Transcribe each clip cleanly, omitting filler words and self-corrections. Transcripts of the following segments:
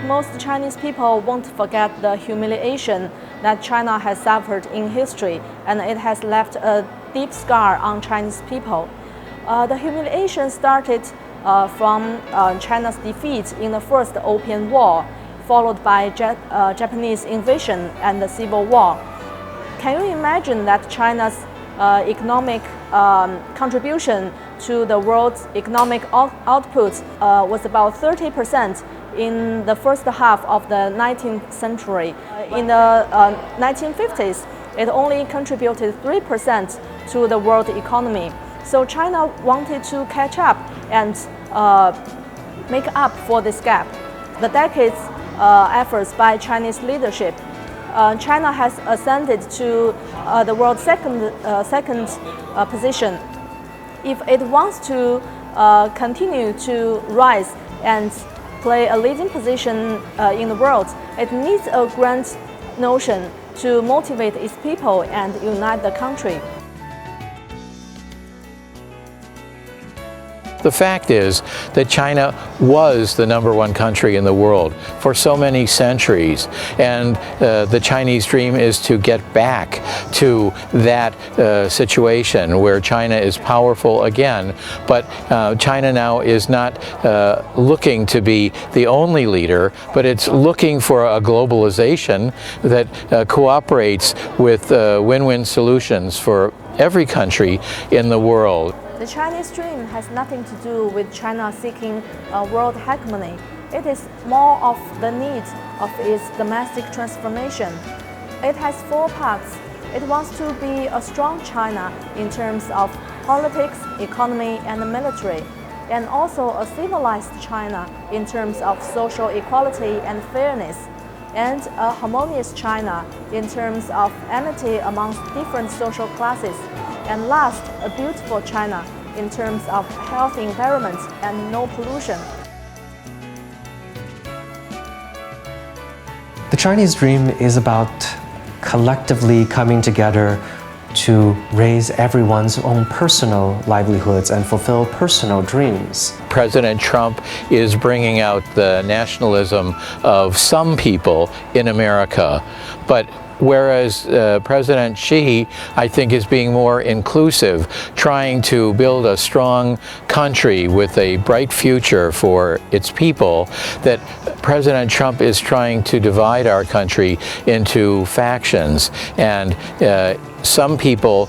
most Chinese people won't forget the humiliation that China has suffered in history, and it has left a deep scar on Chinese people. The humiliation started from China's defeat in the First Opium War, followed by Japanese invasion and the Civil War. Can you imagine that China's economic contribution to the world's economic output was about 30% in the first half of the 19th century. In the 1950s, it only contributed 3% to the world economy. So China wanted to catch up and make up for this gap. The decades' efforts by Chinese leadership, China has ascended to the world's second position. If it wants to continue to rise and play a leading position in the world, it needs a grand notion to motivate its people and unite the country. The fact is that China was the #1 country in the world for so many centuries, and the Chinese dream is to get back to that situation where China is powerful again. But China now is not looking to be the only leader, but it's looking for a globalization that cooperates with win-win solutions for every country in the world. The Chinese dream has nothing to do with China seeking world hegemony. It is more of the need of its domestic transformation. It has 4 parts. It wants to be a strong China in terms of politics, economy, and military, and also a civilized China in terms of social equality and fairness, and a harmonious China in terms of amity amongst different social classes. And last, a beautiful China in terms of healthy environment and no pollution. The Chinese dream is about collectively coming together to raise everyone's own personal livelihoods and fulfill personal dreams. President Trump is bringing out the nationalism of some people in America, but whereas President Xi, I think, is being more inclusive, trying to build a strong country with a bright future for its people, that President Trump is trying to divide our country into factions. And some people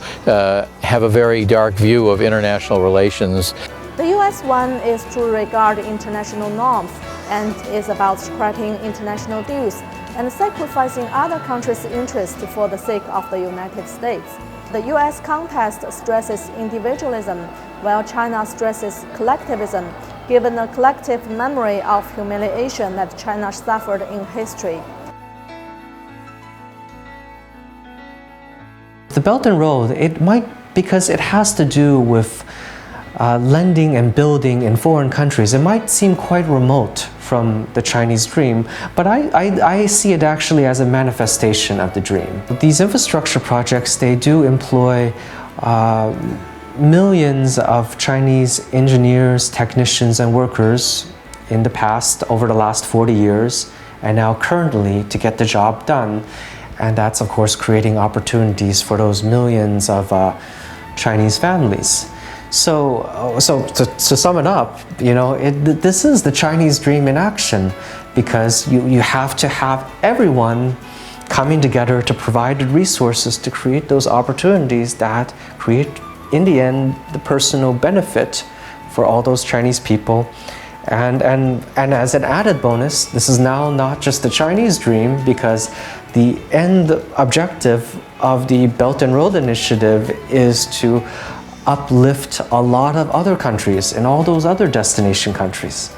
have a very dark view of international relations. The U.S. one is to regard international norms and is about scrapping international deals and sacrificing other countries' interests for the sake of the United States. The U.S. context stresses individualism, while China stresses collectivism, given the collective memory of humiliation that China suffered in history. The Belt and Road, because it has to do with lending and building in foreign countries, it might seem quite remote from the Chinese dream, but I see it actually as a manifestation of the dream. These infrastructure projects, they do employ millions of Chinese engineers, technicians, and workers in the past, over the last 40 years, and now currently to get the job done. And that's, of course, creating opportunities for those millions of Chinese families. So to sum it up, this is the Chinese dream in action, because you have to have everyone coming together to provide the resources to create those opportunities that create, in the end, the personal benefit for all those Chinese people. And as an added bonus, this is now not just the Chinese dream, because the end objective of the Belt and Road Initiative is to uplift a lot of other countries and all those other destination countries.